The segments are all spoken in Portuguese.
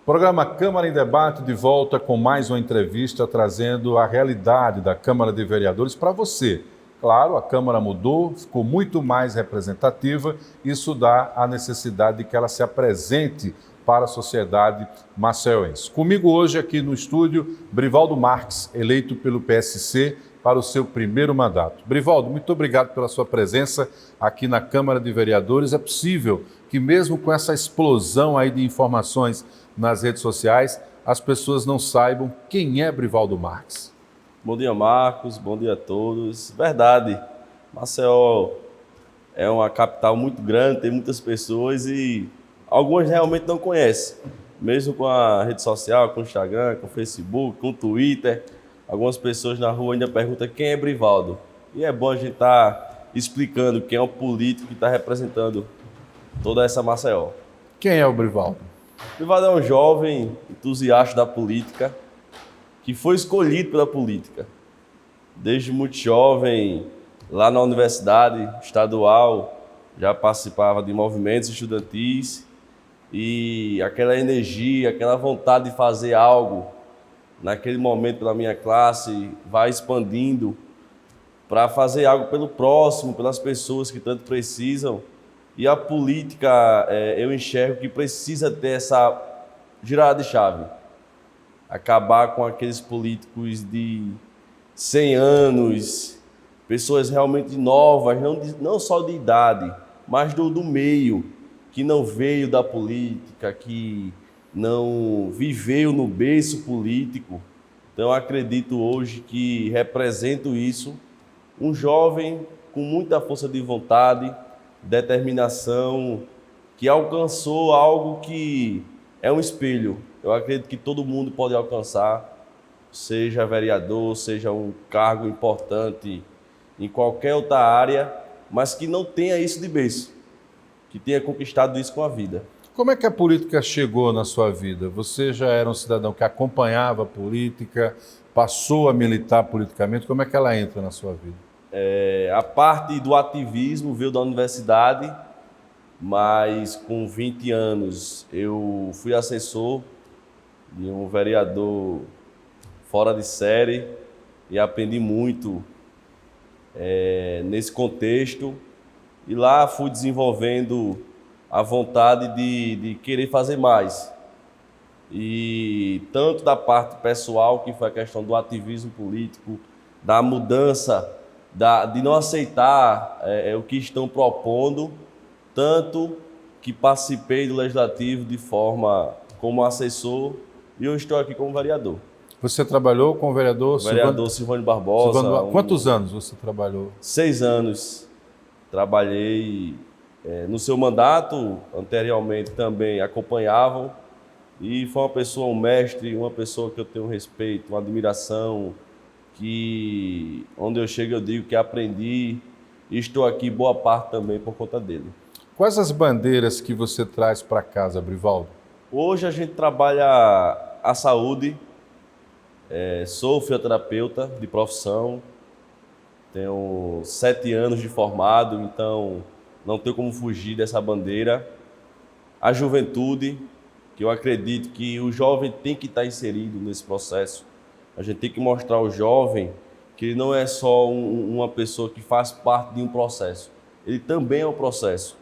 Programa Câmara em Debate de volta com mais uma entrevista trazendo a realidade da Câmara de Vereadores para você. Claro, a Câmara mudou, ficou muito mais representativa, isso dá a necessidade de que ela se apresente para a sociedade maceiense. Comigo hoje aqui no estúdio, Brivaldo Marques, eleito pelo PSC para o seu primeiro mandato. Brivaldo, muito obrigado pela sua presença aqui na Câmara de Vereadores. É possível que mesmo com essa explosão aí de informações nas redes sociais, as pessoas não saibam quem é Brivaldo Marques. Bom dia, Marcos. Bom dia a todos. Verdade, Maceió é uma capital muito grande, tem muitas pessoas e algumas realmente não conhecem. Mesmo com a rede social, com o Instagram, com o Facebook, com o Twitter, algumas pessoas na rua ainda perguntam quem é Brivaldo. E é bom a gente estar explicando quem é o político que está representando toda essa Maceió. Quem é o Brivaldo? Brivaldo é um jovem entusiasta da política que foi escolhido pela política. Desde muito jovem, lá na Universidade Estadual, já participava de movimentos estudantis e aquela energia, aquela vontade de fazer algo naquele momento pela minha classe vai expandindo para fazer algo pelo próximo, pelas pessoas que tanto precisam. E a política, eu enxergo que precisa ter essa girada de chave. Acabar com aqueles políticos de 100 anos, pessoas realmente novas, não só de idade, mas do meio, que não veio da política, que não viveu no berço político. Então, eu acredito hoje que represento isso, um jovem com muita força de vontade, determinação, que alcançou algo que é um espelho. Eu acredito que todo mundo pode alcançar, seja vereador, seja um cargo importante em qualquer outra área, mas que não tenha isso de berço, que tenha conquistado isso com a vida. Como é que a política chegou na sua vida? Você já era um cidadão que acompanhava a política, passou a militar politicamente, como é que ela entra na sua vida? A parte do ativismo veio da universidade, mas com 20 anos eu fui assessor de um vereador fora de série e aprendi muito nesse contexto. E lá fui desenvolvendo a vontade de querer fazer mais. E tanto da parte pessoal, que foi a questão do ativismo político, da mudança, de não aceitar o que estão propondo, tanto que participei do Legislativo de forma como assessor e eu estou aqui como vereador. Você trabalhou com o vereador Silvânio Barbosa. Quantos anos você trabalhou? 6 anos. Trabalhei no seu mandato, anteriormente também acompanhavam, e foi uma pessoa, um mestre, uma pessoa que eu tenho respeito, uma admiração, que onde eu chego eu digo que aprendi e estou aqui boa parte também por conta dele. Quais as bandeiras que você traz para casa, Brivaldo? Hoje a gente trabalha a saúde, sou fisioterapeuta de profissão, tenho 7 anos de formado, então não tenho como fugir dessa bandeira. A juventude, que eu acredito que o jovem tem que estar inserido nesse processo. A gente tem que mostrar ao jovem que ele não é só uma pessoa que faz parte de um processo, ele também é um processo.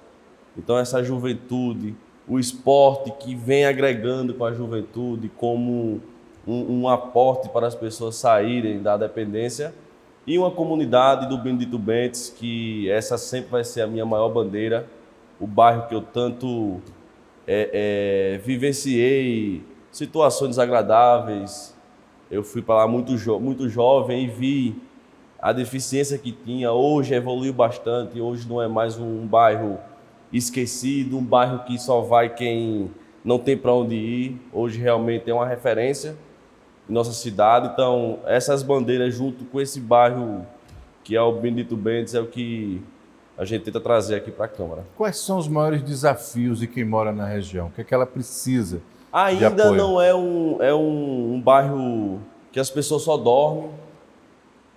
Então essa juventude, o esporte que vem agregando com a juventude como um aporte para as pessoas saírem da dependência, e uma comunidade do Benedito Bentes, que essa sempre vai ser a minha maior bandeira, o bairro que eu tanto vivenciei situações desagradáveis. Eu fui para lá muito jovem e vi a deficiência que tinha. Hoje evoluiu bastante, hoje não é mais um bairro esquecido, um bairro que só vai quem não tem para onde ir. Hoje realmente é uma referência em nossa cidade. Então, essas bandeiras junto com esse bairro que é o Benedito Bentes é o que a gente tenta trazer aqui para a Câmara. Quais são os maiores desafios de quem mora na região? O que é que ela precisa de Ainda apoio? não é um bairro que as pessoas só dormem,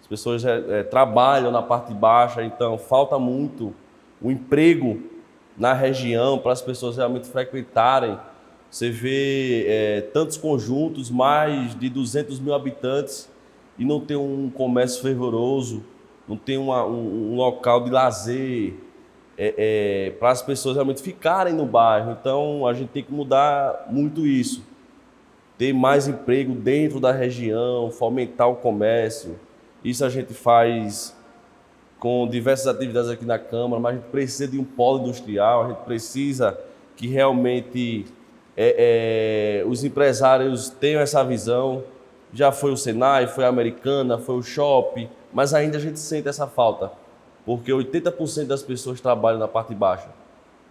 as pessoas trabalham na parte baixa, então falta muito o emprego na região para as pessoas realmente frequentarem Você vê tantos conjuntos, mais de 200 mil habitantes, e não tem um comércio fervoroso, não tem um local de lazer para as pessoas realmente ficarem no bairro. Então, a gente tem que mudar muito isso. Ter mais emprego dentro da região, fomentar o comércio. Isso a gente faz com diversas atividades aqui na Câmara, mas a gente precisa de um polo industrial, a gente precisa que realmente os empresários tenham essa visão. Já foi o Senai, foi a Americana, foi o Shopping, mas ainda a gente sente essa falta, porque 80% das pessoas trabalham na parte baixa.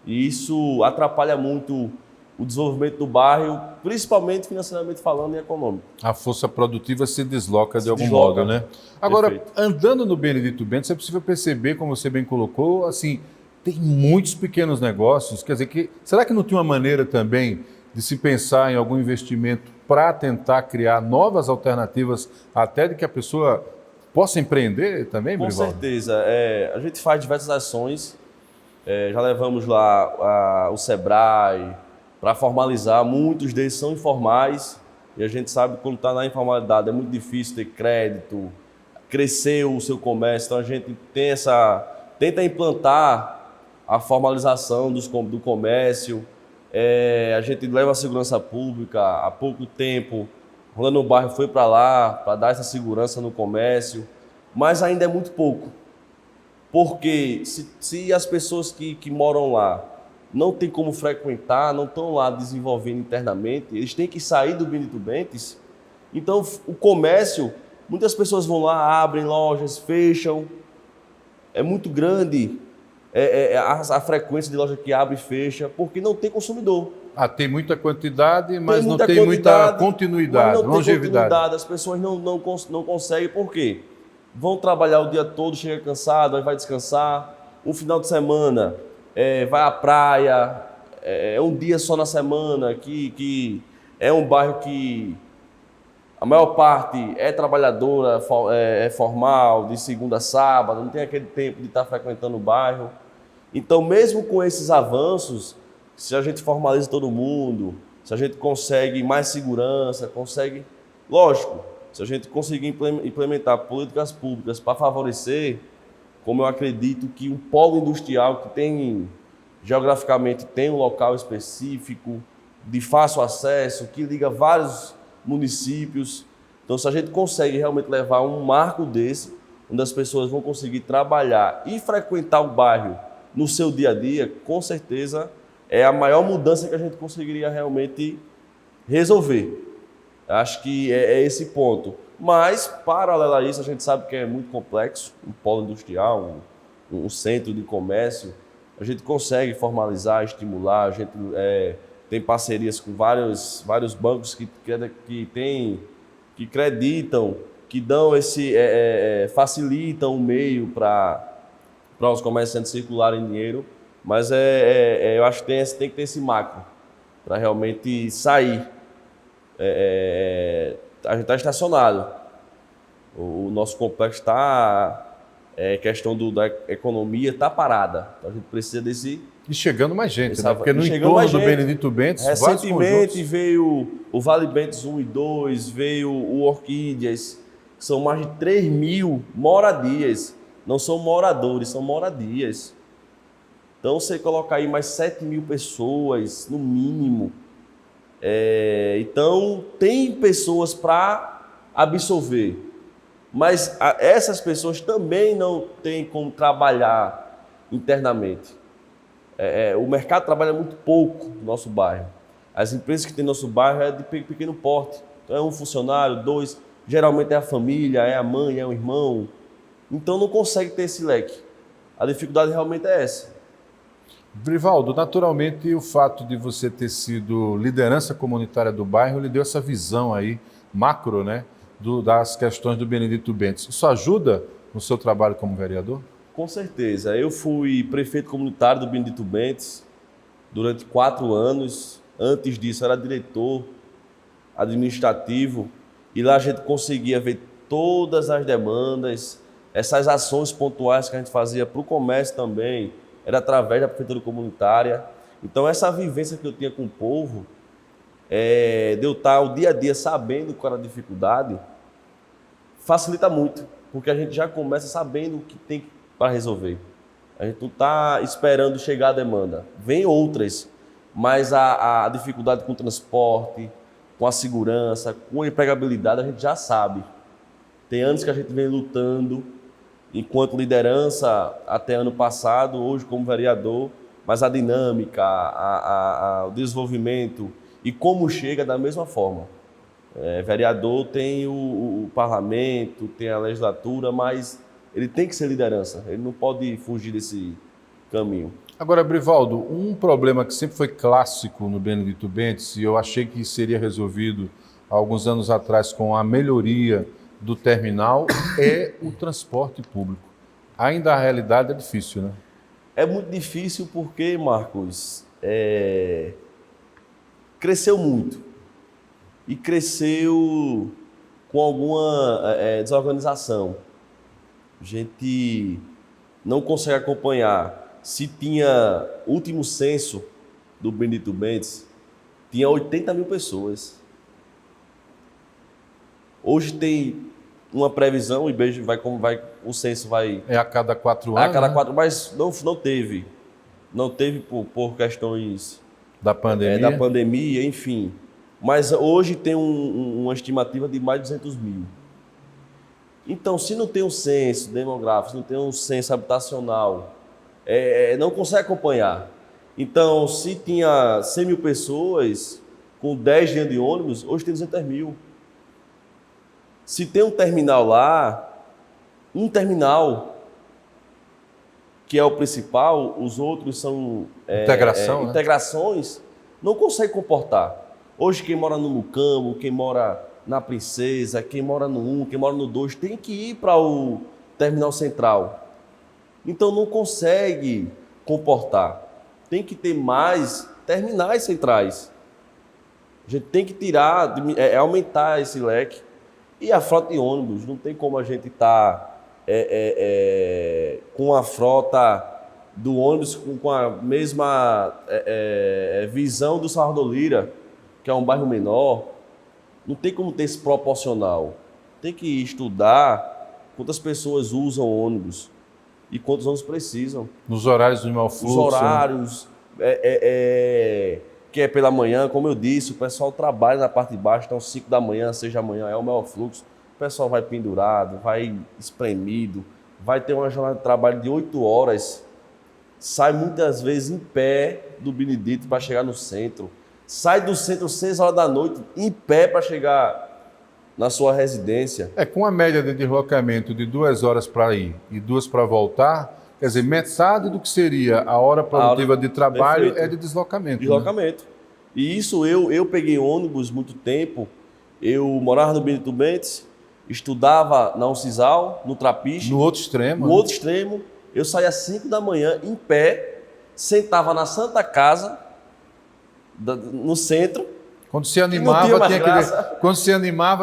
E isso atrapalha muito o desenvolvimento do bairro, principalmente financeiramente falando e econômico. A força produtiva se desloca de algum modo, né? Agora, Perfeito. andando no Benedito Bentes, é possível perceber, como você bem colocou, assim, tem muitos pequenos negócios. Quer dizer, será que não tinha uma maneira também de se pensar em algum investimento para tentar criar novas alternativas, até de que a pessoa possa empreender também, Com Brivaldo? certeza. A gente faz diversas ações. Já levamos lá o Sebrae para formalizar. Muitos deles são informais e a gente sabe que quando está na informalidade é muito difícil ter crédito, crescer o seu comércio. Então a gente tenta implantar a formalização do comércio. A gente leva a segurança pública. Há pouco tempo, Rolando no Bairro foi para lá para dar essa segurança no comércio, mas ainda é muito pouco. Porque se as pessoas que moram lá não têm como frequentar, não estão lá desenvolvendo internamente, eles têm que sair do Benedito Bentes. Então, o comércio, muitas pessoas vão lá, abrem lojas, fecham. É muito grande a frequência de loja que abre e fecha, porque não tem consumidor. Tem muita quantidade, mas Tem não muita tem muita quantidade, continuidade, mas não tem longevidade. continuidade. As pessoas não conseguem, por quê? Vão trabalhar o dia todo, chega cansado, aí vai descansar. Um final de semana, vai à praia, é um dia só na semana, que é um bairro que a maior parte é trabalhadora, é formal, de segunda a sábado, não tem aquele tempo de estar frequentando o bairro. Então, mesmo com esses avanços, se a gente formaliza todo mundo, se a gente consegue mais segurança, lógico, se a gente conseguir implementar políticas públicas para favorecer, como eu acredito que um polo industrial que geograficamente tem um local específico, de fácil acesso, que liga vários municípios. Então, se a gente consegue realmente levar um marco desse, onde as pessoas vão conseguir trabalhar e frequentar o bairro no seu dia a dia, com certeza é a maior mudança que a gente conseguiria realmente resolver. Acho que é esse ponto. Mas, paralelo a isso, a gente sabe que é muito complexo, um polo industrial, um centro de comércio. A gente consegue formalizar, estimular, a gente tem parcerias com vários bancos que creditam, que dão facilitam o meio para os comerciantes circularem dinheiro, mas eu acho que tem que ter esse macro para realmente sair. A gente está estacionado. O nosso complexo está... questão da economia está parada. Então a gente precisa desse... E chegando mais gente, né? Porque no entorno do Benedito Bentes, recentemente veio o Vale Bentes 1 e 2, veio o Orquídeas, são mais de 3 mil moradias. Não são moradores, são moradias. Então você coloca aí mais 7 mil pessoas, no mínimo. Então tem pessoas para absorver, mas essas pessoas também não têm como trabalhar internamente. O mercado trabalha muito pouco no nosso bairro. As empresas que tem no nosso bairro é de pequeno porte. Então é um funcionário, 2, geralmente é a família, é a mãe, é o irmão. Então não consegue ter esse leque. A dificuldade realmente é essa. Brivaldo, naturalmente o fato de você ter sido liderança comunitária do bairro lhe deu essa visão aí, macro, né, das questões do Benedito Bentes. Isso ajuda no seu trabalho como vereador? Com certeza. Eu fui prefeito comunitário do Benedito Bentes durante 4 anos. Antes disso, era diretor administrativo. E lá a gente conseguia ver todas as demandas, essas ações pontuais que a gente fazia para o comércio também, era através da prefeitura comunitária. Então, essa vivência que eu tinha com o povo de eu estar o dia a dia sabendo qual era a dificuldade, facilita muito, porque a gente já começa sabendo o que tem para resolver. A gente não está esperando chegar a demanda. Vem outras, mas a dificuldade com o transporte, com a segurança, com a empregabilidade, a gente já sabe. Tem anos que a gente vem lutando, enquanto liderança até ano passado, hoje como vereador, mas a dinâmica, o desenvolvimento e como chega da mesma forma. Vereador tem o parlamento, tem a legislatura, mas ele tem que ser liderança, ele não pode fugir desse caminho. Agora, Brivaldo, um problema que sempre foi clássico no Benedito Bentes, e eu achei que seria resolvido há alguns anos atrás com a melhoria do terminal, é o transporte público. Ainda a realidade é difícil, né? É muito difícil porque, Marcos, cresceu muito. E cresceu com alguma desorganização. A gente não consegue acompanhar. Se tinha último censo do Benedito Bentes, tinha 80 mil pessoas. Hoje tem uma previsão, o IBGE o censo vai... É a cada 4 anos, a cada né? 4, mas não teve. Não teve por questões Da pandemia. enfim. Mas hoje tem uma estimativa de mais de 200 mil. Então, se não tem um censo demográfico, se não tem um censo habitacional, não consegue acompanhar. Então, se tinha 100 mil pessoas com 10 dias de ônibus, hoje tem 200 mil. Se tem um terminal lá, um terminal, que é o principal, os outros são Integração, né? integrações, não consegue comportar. Hoje quem mora no Mucambo, quem mora na Princesa, quem mora no 1, quem mora no 2, tem que ir para o terminal central. Então não consegue comportar. Tem que ter mais terminais centrais. A gente tem que tirar, aumentar esse leque. E a frota de ônibus, não tem como a gente estar com a frota do ônibus com a mesma visão do Salvador Lira, que é um bairro menor. Não tem como ter esse proporcional. Tem que estudar quantas pessoas usam ônibus e quantos ônibus precisam. Nos horários do mau fluxo. Os horários, que é pela manhã, como eu disse, o pessoal trabalha na parte de baixo, então 5 da manhã, 6 da manhã é o maior fluxo. O pessoal vai pendurado, vai espremido, vai ter uma jornada de trabalho de 8 horas, sai muitas vezes em pé do Benedito para chegar no centro, sai do centro 6 horas da noite, em pé para chegar na sua residência. Com a média de deslocamento de 2 horas para ir e 2 para voltar, quer dizer, metade do que seria a hora produtiva de trabalho perfeito. É de deslocamento. Deslocamento. Né? E isso eu peguei ônibus muito tempo, eu morava no Benedito Bentes, estudava na Uncisal, no Trapiche. No outro extremo. No outro extremo, eu saía às 5 da manhã, em pé, sentava na Santa Casa, no centro. Quando se animava,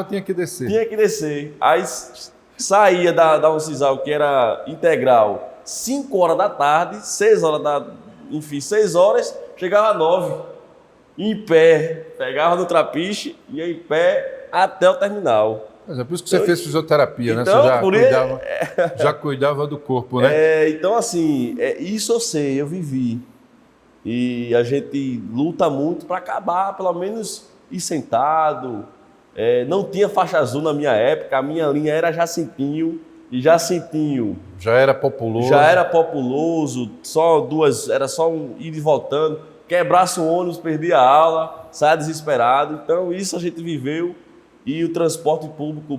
tinha que descer. Tinha que descer. Aí saía da Uncisal, que era integral, 5 horas da tarde, 6 horas, chegava às 9. Em pé, pegava no Trapiche, ia em pé até o terminal. Mas é por isso que você fez fisioterapia, então, né? Você já cuidava do corpo, né? Então, assim, isso eu sei, eu vivi. E a gente luta muito para acabar, pelo menos ir sentado. Não tinha faixa azul na minha época, a minha linha era Jacintinho. E Jacintinho já era populoso. Era só um ir e voltando. Quebrasse o ônibus, perdia a aula, saia desesperado. Então, isso a gente viveu. E o transporte público,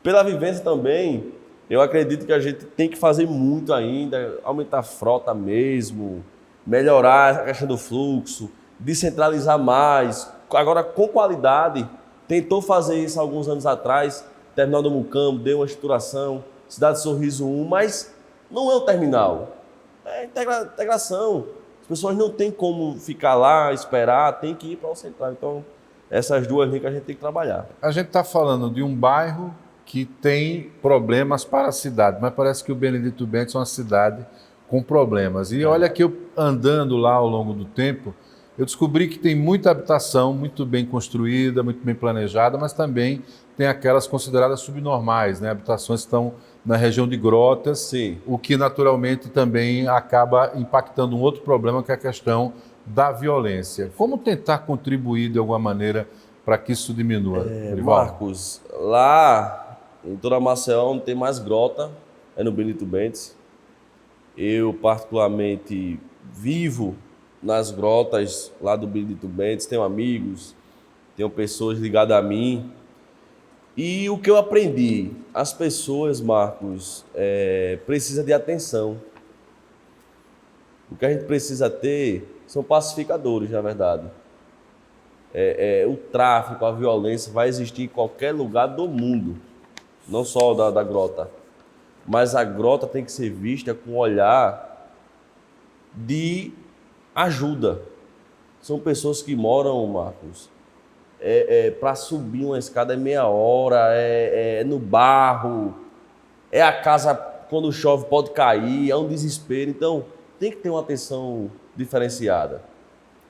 pela vivência também, eu acredito que a gente tem que fazer muito ainda, aumentar a frota mesmo, melhorar a questão do fluxo, descentralizar mais, agora com qualidade. Tentou fazer isso alguns anos atrás, terminal do Mucambo, deu uma estruturação, Cidade Sorriso 1, mas não é o terminal, é integração. As pessoas não têm como ficar lá, esperar, tem que ir para o central. Então, essas duas linhas que a gente tem que trabalhar. A gente está falando de um bairro que tem problemas para a cidade, mas parece que o Benedito Bentes é uma cidade com problemas. E olha que eu andando lá ao longo do tempo, Eu descobri que tem muita habitação muito bem construída, muito bem planejada, mas também tem aquelas consideradas subnormais, né? Habitações que estão na região de grotas, Sim. o que naturalmente também acaba impactando um outro problema, que é a questão da violência. Como tentar contribuir de alguma maneira para que isso diminua? Orivaldo? Marcos, lá em toda Maceió onde tem mais grota é no Benito Bentes. Eu particularmente vivo nas grotas lá do Benito Bentes, tenho amigos, tenho pessoas ligadas a mim. E o que eu aprendi, as pessoas, Marcos, precisam de atenção. O que a gente precisa ter são pacificadores, na verdade. O tráfico, a violência vai existir em qualquer lugar do mundo, não só da grota. Mas a grota tem que ser vista com um olhar de ajuda. São pessoas que moram, Marcos, para subir uma escada é meia hora, no barro, a casa quando chove pode cair, é um desespero. Então tem que ter uma atenção diferenciada.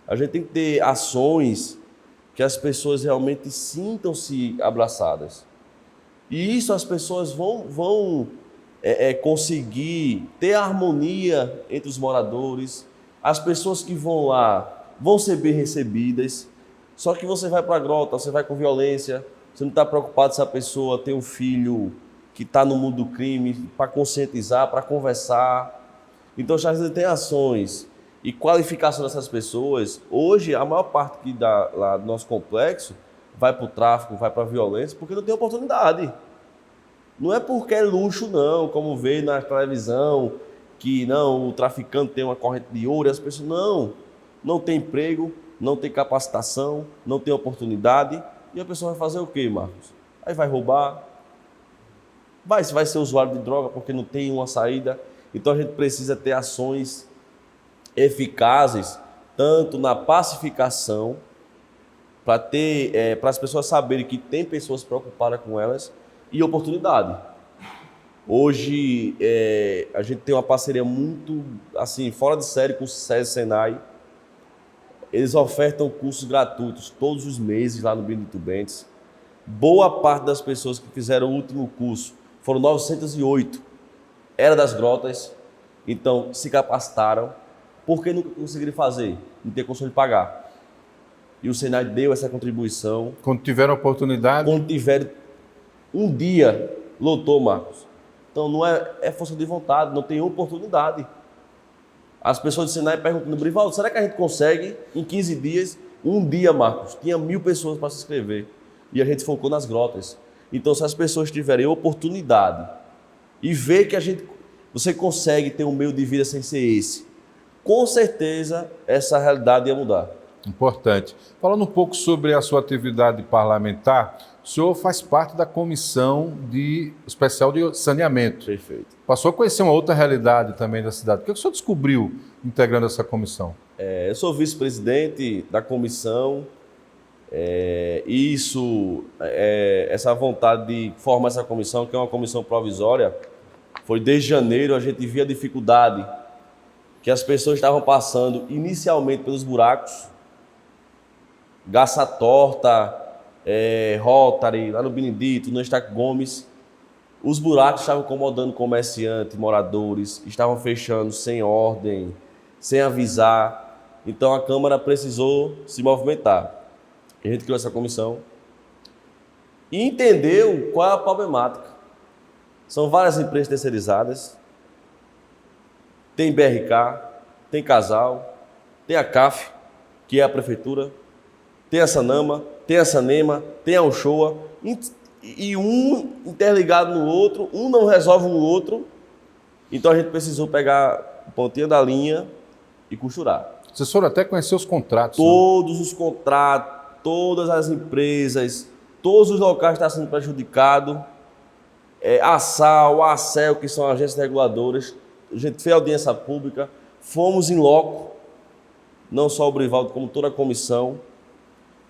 A gente tem que ter ações que as pessoas realmente sintam-se abraçadas. E isso as pessoas vão conseguir ter harmonia entre os moradores. As pessoas que vão lá vão ser bem recebidas. Só que você vai para a grota, você vai com violência, você não está preocupado se a pessoa tem um filho que está no mundo do crime, para conscientizar, para conversar. Então, já tem ações e qualificação dessas pessoas. Hoje, a maior parte que dá lá do nosso complexo vai para o tráfico, vai para a violência, porque não tem oportunidade. Não é porque é luxo, não, como vê na televisão, que não, o traficante tem uma corrente de ouro, e as pessoas não tem emprego, não tem capacitação, não tem oportunidade, e a pessoa vai fazer o quê, Marcos? Aí vai roubar, vai ser usuário de droga porque não tem uma saída. Então a gente precisa ter ações eficazes, tanto na pacificação, para as pessoas saberem que tem pessoas preocupadas com elas, e oportunidade. Hoje a gente tem uma parceria muito assim, fora de série com o SESI Senai. Eles ofertam cursos gratuitos todos os meses lá no Benito Bentes. Boa parte das pessoas que fizeram o último curso, foram 908, era das grotas, então se capacitaram. Por que nunca conseguiram fazer? Não ter condição de pagar. E o Senai deu essa contribuição. Quando tiveram oportunidade? Quando tiveram um dia, lotou, Marcos. Então não é força de vontade, não tem oportunidade. As pessoas do Senai perguntando, Brivaldo, será que a gente consegue em 15 dias? Um dia, Marcos, tinha 1000 pessoas para se inscrever. E a gente focou nas grotas. Então, se as pessoas tiverem oportunidade e ver que você consegue ter um meio de vida sem ser esse, com certeza essa realidade ia mudar. Importante. Falando um pouco sobre a sua atividade parlamentar, o senhor faz parte da Comissão Especial de Saneamento. Perfeito. Passou a conhecer uma outra realidade também da cidade. O que o senhor descobriu integrando essa comissão? Eu sou vice-presidente da comissão. Essa vontade de formar essa comissão, que é uma comissão provisória, foi desde janeiro. A gente via a dificuldade que as pessoas estavam passando inicialmente pelos buracos, Gaça Torta, Rotary, lá no Benedito, no Estaque Gomes. Os buracos estavam incomodando comerciantes, moradores, estavam fechando sem ordem, sem avisar. Então a Câmara precisou se movimentar. A gente criou essa comissão e entendeu qual é a problemática. São várias empresas terceirizadas, tem BRK, tem Casal, tem a CAF, que é a prefeitura, tem a Sanama, tem a Sanema, tem a Uchoa, e um interligado no outro, um não resolve o outro. Então a gente precisou pegar a pontinha da linha e costurar. Vocês foram até conhecer os contratos. Todos os contratos, todas as empresas, todos os locais estão sendo prejudicados. A SAL, a ACEL, que são agências reguladoras. A gente fez audiência pública, fomos em loco, não só o Brivaldo, como toda a comissão,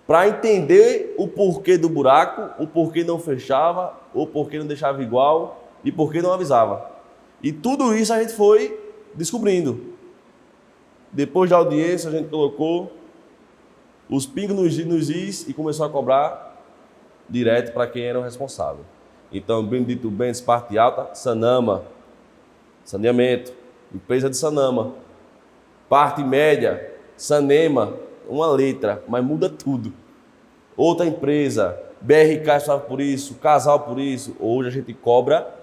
para entender o porquê do buraco, o porquê não fechava, o porquê não deixava igual e porquê não avisava. E tudo isso a gente foi descobrindo. Depois da audiência, a gente colocou os pingos nos is e começou a cobrar direto para quem era o responsável. Então, Benedito Bentes, parte alta, Sanama, saneamento, empresa de Sanama. Parte média, Sanema, uma letra, mas muda tudo. Outra empresa, BRK estava por isso, Casal por isso. Hoje a gente cobra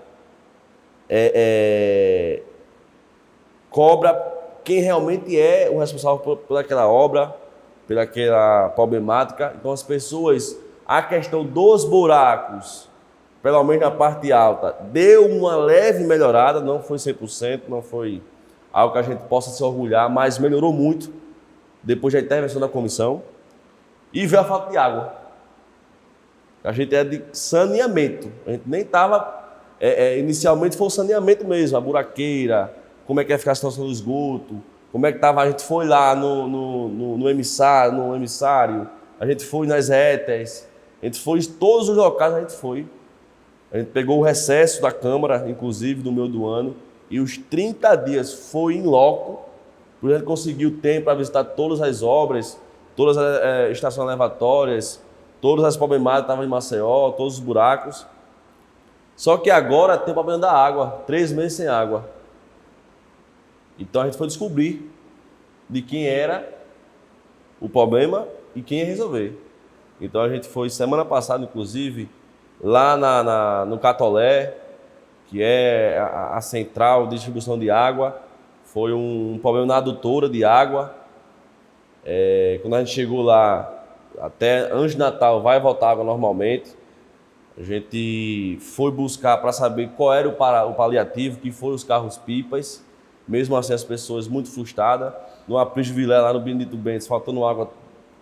quem realmente é o responsável por aquela obra, pelaquela problemática. Então as pessoas, a questão dos buracos, pelo menos na parte alta, deu uma leve melhorada, não foi 100%, não foi algo que a gente possa se orgulhar, mas melhorou muito depois da intervenção da comissão. E veio a falta de água. A gente é de saneamento, a gente nem estava, inicialmente foi o saneamento mesmo, a buraqueira, como é que ia ficar a situação do esgoto, como é que estava, a gente foi lá no emissário, a gente foi nas retas, a gente foi em todos os locais, a gente foi. A gente pegou o recesso da Câmara, inclusive, no meio do ano, e os 30 dias foi em loco, porque a gente conseguiu tempo para visitar todas as obras, todas as estações elevatórias, todas as problemáticas estavam em Maceió, todos os buracos. Só que agora tem o problema da água, 3 meses sem água. Então a gente foi descobrir de quem era o problema e quem ia resolver. Então a gente foi semana passada, inclusive, lá no Catolé, que é a central de distribuição de água. Foi um problema na adutora de água. Quando a gente chegou lá, até antes de Natal vai voltar água normalmente. A gente foi buscar para saber qual era o paliativo, que foi os carros-pipas. Mesmo assim, as pessoas muito frustradas. No Aprígio Vilé, lá no Benedito Bentes, faltando água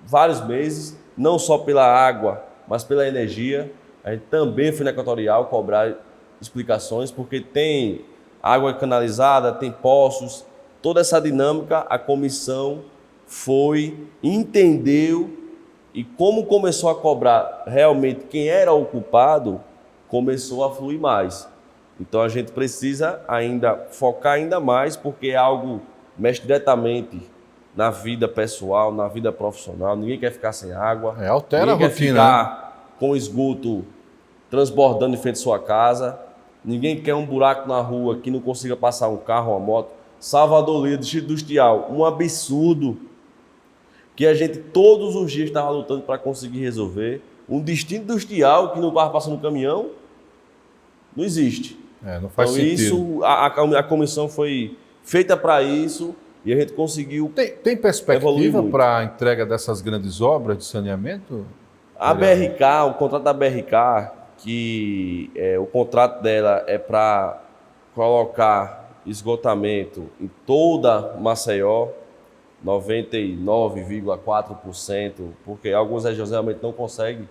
vários meses, não só pela água, mas pela energia. A gente também foi na Equatorial cobrar explicações, porque tem água canalizada, tem poços, toda essa dinâmica, a comissão entendeu, e como começou a cobrar realmente quem era o culpado, começou a fluir mais. Então a gente precisa ainda focar ainda mais, porque é algo mexe diretamente na vida pessoal, na vida profissional. Ninguém quer ficar sem água, altera ninguém a rotina, quer ficar com esgoto transbordando em frente à sua casa, ninguém quer um buraco na rua que não consiga passar um carro, uma moto. Salvador Lima, Distrito Industrial, um absurdo que a gente todos os dias estava lutando para conseguir resolver. Um distrito industrial que não estava passando caminhão, não existe. Não faz sentido. Isso, a comissão foi feita para isso e a gente conseguiu. Tem perspectiva para a entrega dessas grandes obras de saneamento? A BRK, o contrato da BRK, que o contrato dela é para colocar esgotamento em toda Maceió, 99,4%, porque algumas regiões realmente não conseguem,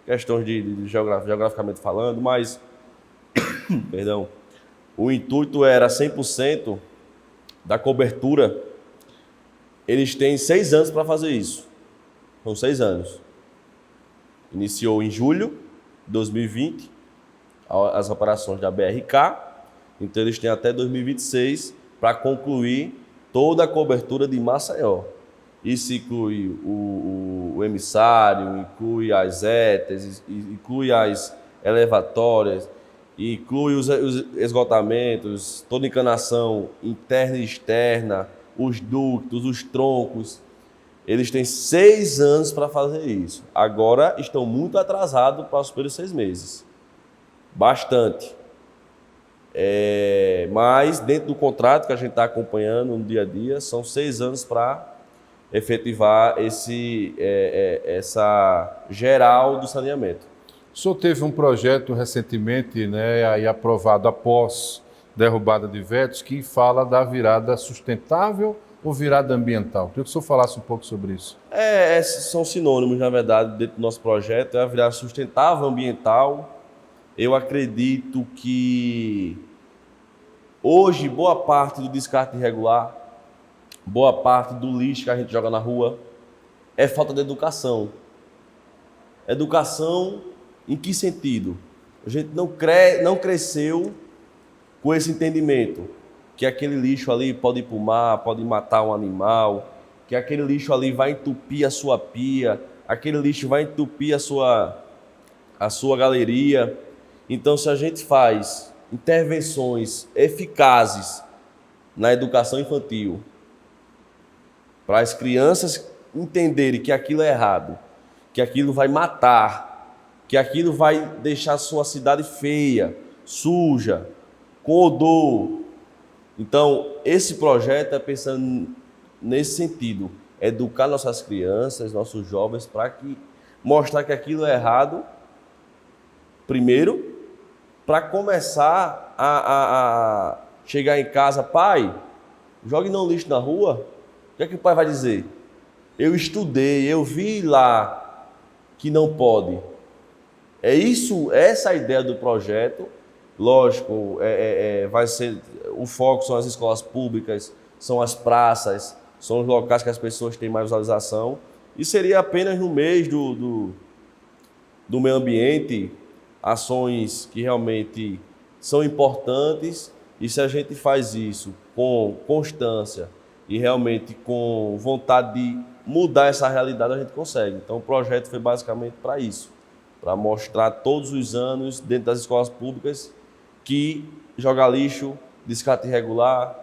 questões de geograficamente falando, mas perdão, o intuito era 100% da cobertura. Eles têm 6 anos para fazer isso. São 6 anos. Iniciou em julho de 2020 as operações da BRK, então eles têm até 2026 para concluir toda a cobertura de Maceió. Isso inclui o emissário, inclui as ETEs, inclui as elevatórias, inclui os esgotamentos, toda encanação interna e externa, os ductos, os troncos. Eles têm 6 anos para fazer isso. Agora estão muito atrasados para os primeiros 6 meses. Bastante. Mas dentro do contrato que a gente está acompanhando no dia a dia, são 6 anos para efetivar essa geral do saneamento. O senhor teve um projeto recentemente, aí aprovado após derrubada de vetos, que fala da virada sustentável ou virada ambiental. Queria que o senhor falasse um pouco sobre isso. São sinônimos, na verdade, dentro do nosso projeto. É a virada sustentável, ambiental. Eu acredito que hoje boa parte do descarte irregular, boa parte do lixo que a gente joga na rua, é falta de educação. Educação em que sentido? A gente não cresceu com esse entendimento que aquele lixo ali pode ir para o mar, pode matar um animal, que aquele lixo ali vai entupir a sua pia, aquele lixo vai entupir a sua galeria. Então, se a gente faz intervenções eficazes na educação infantil, para as crianças entenderem que aquilo é errado, que aquilo vai matar, que aquilo vai deixar a sua cidade feia, suja, com odor. Então, esse projeto é pensando nesse sentido, educar nossas crianças, nossos jovens, para mostrar que aquilo é errado, primeiro, para começar a chegar em casa, pai, jogue não lixo na rua. O que é que o pai vai dizer? Eu estudei, eu vi lá que não pode. Essa é a ideia do projeto. Lógico, vai ser, o foco são as escolas públicas, são as praças, são os locais que as pessoas têm mais visualização. E seria apenas no mês do meio ambiente, ações que realmente são importantes, e se a gente faz isso com constância e realmente com vontade de mudar essa realidade, a gente consegue. Então o projeto foi basicamente para isso, para mostrar todos os anos dentro das escolas públicas que jogar lixo, descarte irregular,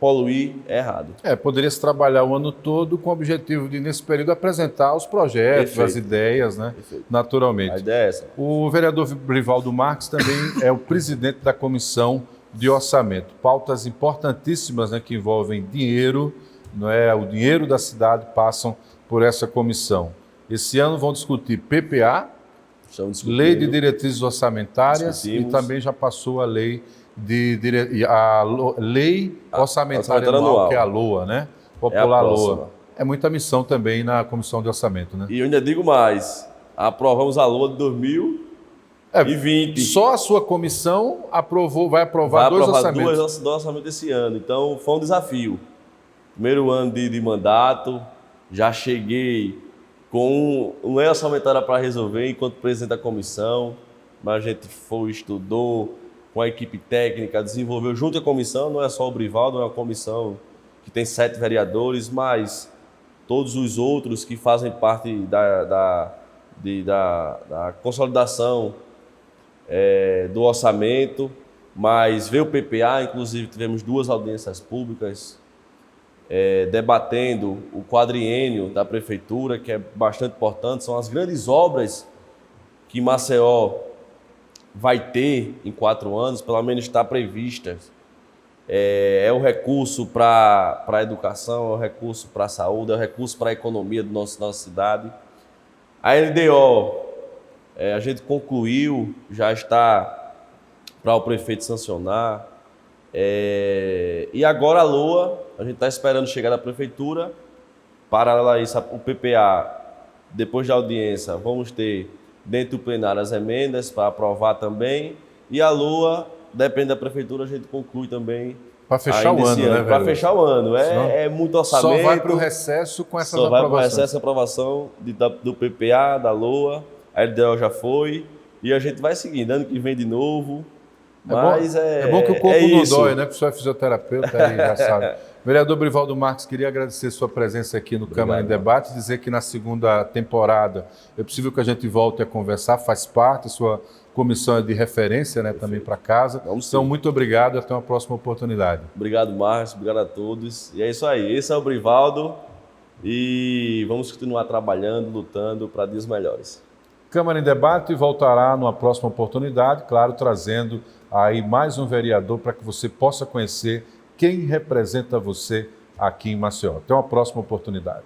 poluir é errado. Poderia-se trabalhar o ano todo com o objetivo de, nesse período, apresentar os projetos, Perfeito. as ideias, né? Perfeito. Naturalmente. A ideia é essa. O vereador Brivaldo Marques também é o presidente da Comissão de Orçamento. Pautas importantíssimas, né, que envolvem dinheiro, não é? O dinheiro da cidade passam por essa comissão. Esse ano vão discutir PPA, Lei de Diretrizes Orçamentárias, e também já passou a lei lei orçamentária anual, que é a LOA, né? Popular LOA. É muita missão também na Comissão de Orçamento, né? E eu ainda digo mais, aprovamos a LOA de 2020. Só a sua comissão vai aprovar dois orçamentos. Dois orçamentos esse ano, então foi um desafio. Primeiro ano de mandato, já cheguei com uma lei orçamentária para resolver enquanto presidente da comissão, mas a gente estudou com a equipe técnica, desenvolveu junto à comissão, não é só o Brivaldo, é uma comissão que tem 7 vereadores, mas todos os outros que fazem parte da consolidação do orçamento, mas veio o PPA, inclusive tivemos 2 audiências públicas, debatendo o quadriênio da prefeitura, que é bastante importante, são as grandes obras que Maceió vai ter em 4 anos, pelo menos está previstas. É o recurso para a educação, é o recurso para a saúde, é o recurso para a economia da nossa cidade. A LDO, a gente concluiu, já está para o prefeito sancionar. E agora a LOA, a gente está esperando chegar da prefeitura. Paralelo a isso, o PPA, depois da audiência, vamos ter dentro do plenário as emendas para aprovar também. E a LOA, depende da prefeitura, a gente conclui também. Para fechar o ano, né? Para fechar o ano. É muito orçamento. Só vai para o recesso com essas aprovações. Só vai para o recesso e aprovação do PPA, da LOA. A LDO já foi. E a gente vai seguindo. Ano que vem de novo. É bom que o corpo não dói, né? Porque o senhor é fisioterapeuta aí, já sabe. Vereador Brivaldo Marques, queria agradecer sua presença aqui no Câmara em Debate, dizer que na segunda temporada é possível que a gente volte a conversar, faz parte, sua comissão é de referência, né, também para casa. Então, muito obrigado e até uma próxima oportunidade. Obrigado, Márcio, obrigado a todos. E é isso aí, esse é o Brivaldo e vamos continuar trabalhando, lutando para dias melhores. Câmara em Debate voltará numa próxima oportunidade, claro, trazendo aí mais um vereador para que você possa conhecer quem representa você aqui em Maceió. Até uma próxima oportunidade.